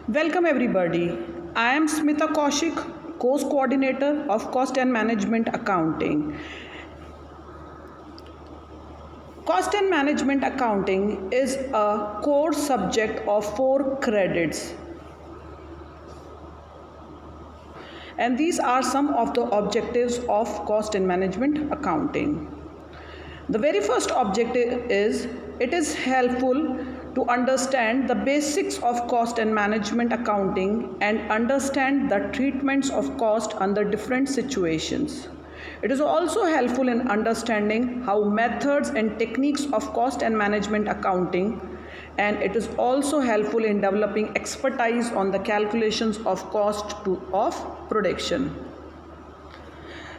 Welcome everybody. I am Smita Kaushik, course coordinator of Cost and Management Accounting. Cost and Management Accounting is a core subject of 4 credits. And these are some of the objectives of Cost and Management Accounting. The very first objective is it is helpful to understand the basics of cost and management accounting and understand the treatments of cost under different situations. It is also helpful in understanding how methods and techniques of cost and management accounting, and it is also helpful in developing expertise on the calculations of cost of production.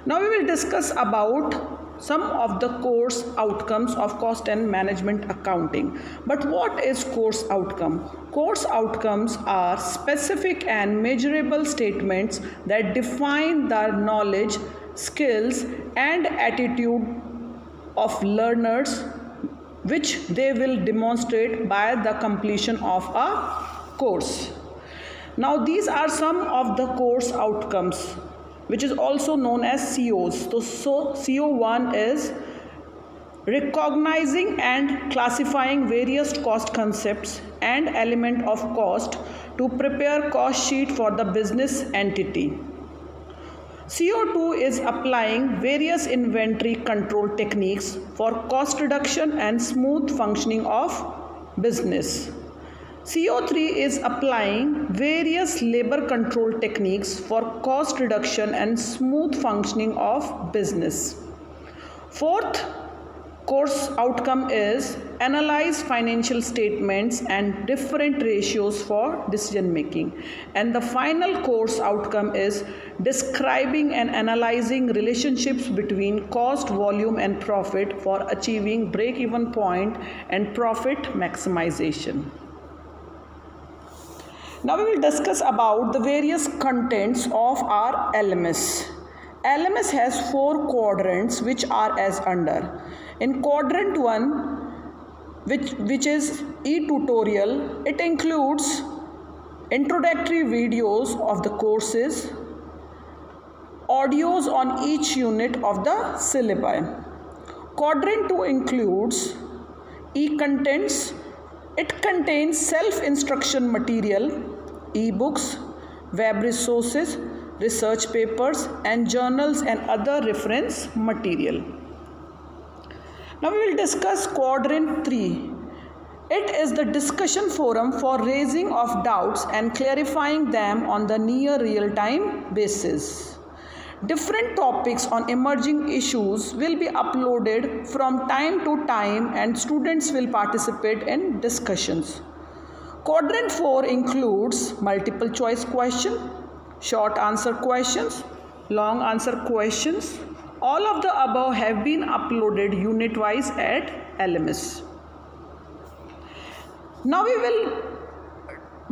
Now we will discuss about some of the course outcomes of cost and management accounting. But what is course outcome? Course outcomes are specific and measurable statements that define the knowledge, skills, and attitude of learners, which they will demonstrate by the completion of a course. Now these are some of the course outcomes, which is also known as COs. So CO1 is recognizing and classifying various cost concepts and element of cost to prepare cost sheet for the business entity. CO2 is applying various inventory control techniques for cost reduction and smooth functioning of business. CO3 is applying various labor control techniques for cost reduction and smooth functioning of business. Fourth course outcome is analyze financial statements and different ratios for decision making. And the final course outcome is describing and analyzing relationships between cost, volume, and profit for achieving break-even point and profit maximization. Now we will discuss about the various contents of our LMS. LMS has 4 quadrants which are as under. In quadrant 1, which is e-tutorial, it includes introductory videos of the courses, audios on each unit of the syllabi. Quadrant 2 includes e-contents. It contains self-instruction material, e-books, web resources, research papers, and journals and other reference material. Now we will discuss quadrant 3. It is the discussion forum for raising of doubts and clarifying them on the near real-time basis. Different topics on emerging issues will be uploaded from time to time and students will participate in discussions. Quadrant 4 includes multiple choice question, short answer questions, long answer questions. All of the above have been uploaded unit wise at LMS. Now we will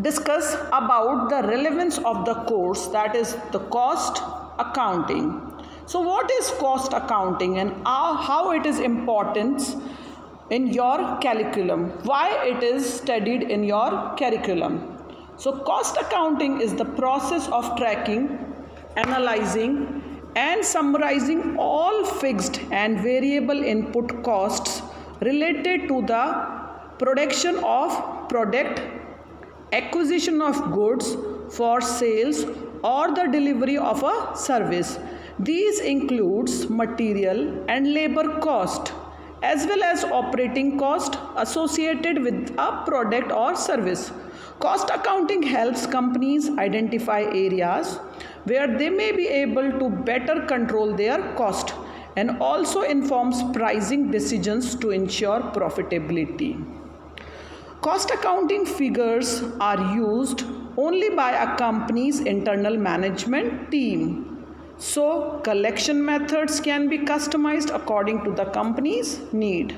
discuss about the relevance of the course, that is the cost accounting. So what is cost accounting and how it is important in your curriculum? Why it is studied in your curriculum? So cost accounting is the process of tracking, analyzing, and summarizing all fixed and variable input costs related to the production of product, acquisition of goods for sales, or the delivery of a service. These includes material and labor cost as well as operating cost associated with a product or service. Cost accounting helps companies identify areas where they may be able to better control their cost and also informs pricing decisions to ensure profitability. Cost accounting figures are used only by a company's internal management team. So, collection methods can be customized according to the company's need.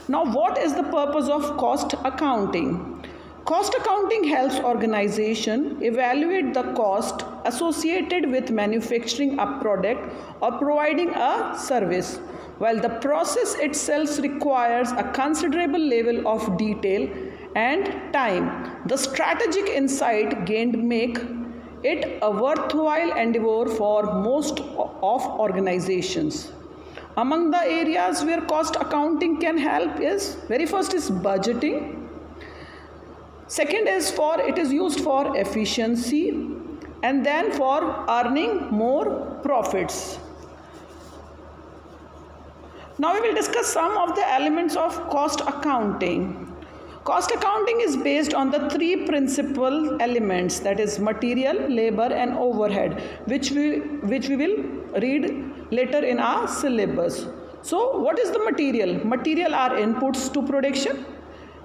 Now, what is the purpose of cost accounting? Cost accounting helps organization evaluate the cost associated with manufacturing a product or providing a service. While the process itself requires a considerable level of detail and time. The strategic insight gained make it a worthwhile endeavor for most of organizations. Among the areas where cost accounting can help is, very first is budgeting. Second is it is used for efficiency, and then for earning more profits. Now we will discuss some of the elements of cost accounting. Cost accounting is based on the three principal elements, that is material, labor and overhead, which we will read later in our syllabus. So what is the material? Material are inputs to production.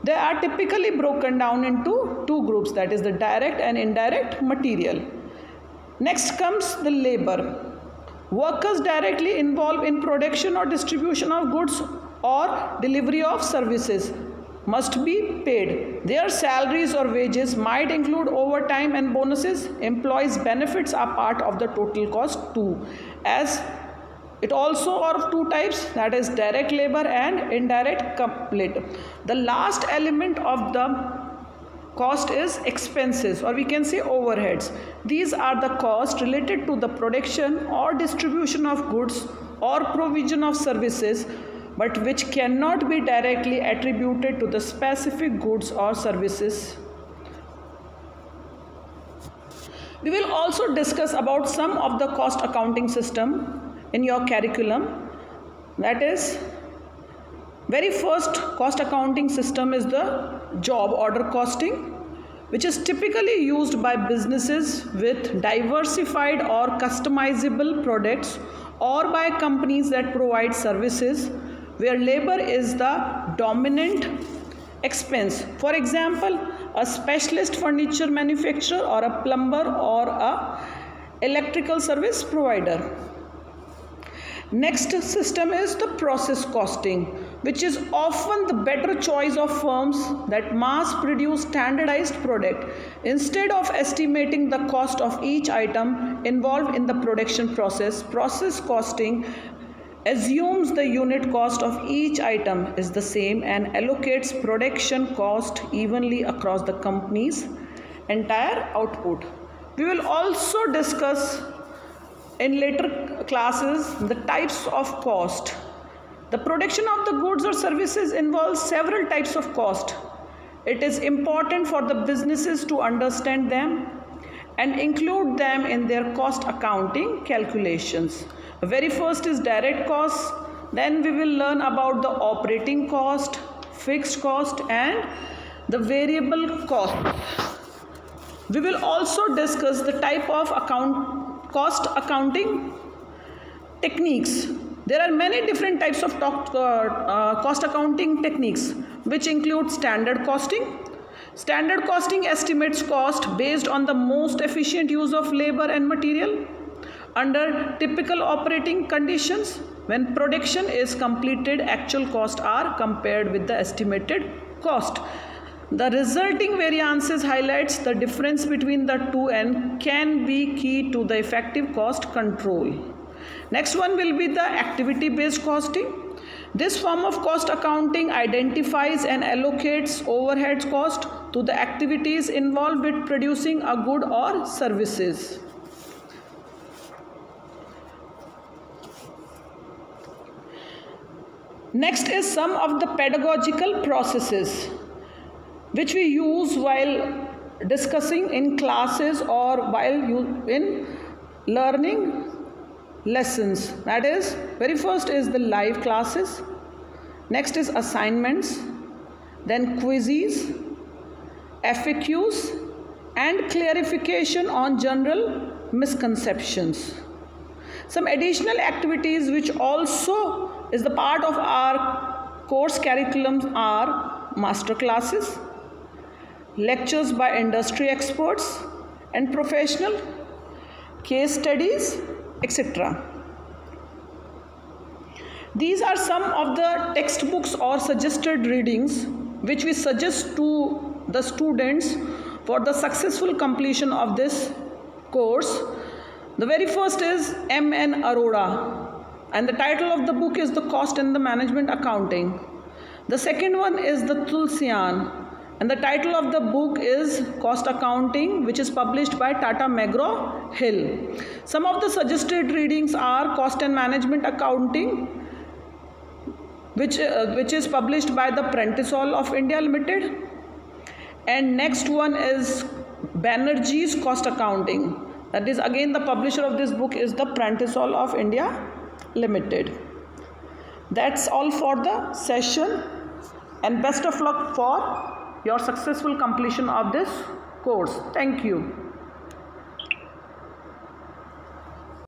They are typically broken down into two groups, that is the direct and indirect material. Next comes the labor. Workers directly involved in production or distribution of goods or delivery of services must be paid. Their salaries or wages might include overtime and bonuses. Employees' benefits are part of the total cost too, as it also are of two types, that is direct labor and indirect labor. The last element of the cost is expenses, or we can say overheads. These are the costs related to the production or distribution of goods or provision of services, but which cannot be directly attributed to the specific goods or services. We will also discuss about some of the cost accounting system in your curriculum. That is, very first cost accounting system is the job order costing, which is typically used by businesses with diversified or customizable products, or by companies that provide services where labor is the dominant expense. For example, a specialist furniture manufacturer, or a plumber, or a electrical service provider. Next system is the process costing, which is often the better choice of firms that mass produce standardized product. Instead of estimating the cost of each item involved in the production process, process costing assumes the unit cost of each item is the same and allocates production cost evenly across the company's entire output. We will also discuss in later classes the types of cost. The production of the goods or services involves several types of cost. It is important for the businesses to understand them and include them in their cost accounting calculations. The very first is direct costs. Then we will learn about the operating cost, fixed cost and the variable cost. We will also discuss the type of cost accounting techniques. There are many different types of cost accounting techniques, which include standard costing. Standard costing estimates cost based on the most efficient use of labor and material under typical operating conditions. When production is completed, actual costs are compared with the estimated cost. The resulting variances highlights the difference between the two and can be key to the effective cost control. Next one will be the activity-based costing. This form of cost accounting identifies and allocates overhead cost to the activities involved with producing a good or services. Next is some of the pedagogical processes which we use while discussing in classes or while in learning lessons. That is, very first is the live classes, next is assignments, then quizzes, FAQs and clarification on general misconceptions. Some additional activities which also is the part of our course curriculum are master classes, lectures by industry experts and professional, case studies, etc. These are some of the textbooks or suggested readings which we suggest to the students for the successful completion of this course. The very first is M.N. Arora, and the title of the book is The Cost and the Management Accounting. The second one is the Tulsian, And the title of the book is Cost Accounting, which is published by Tata McGraw Hill. Some of the suggested readings are Cost and Management Accounting, which is published by the Prentice Hall of India Limited. And next one is Banerjee's Cost Accounting. That is, again, the publisher of this book is the Prentice Hall of India Limited. That's all for the session, and best of luck for your successful completion of this course. Thank you.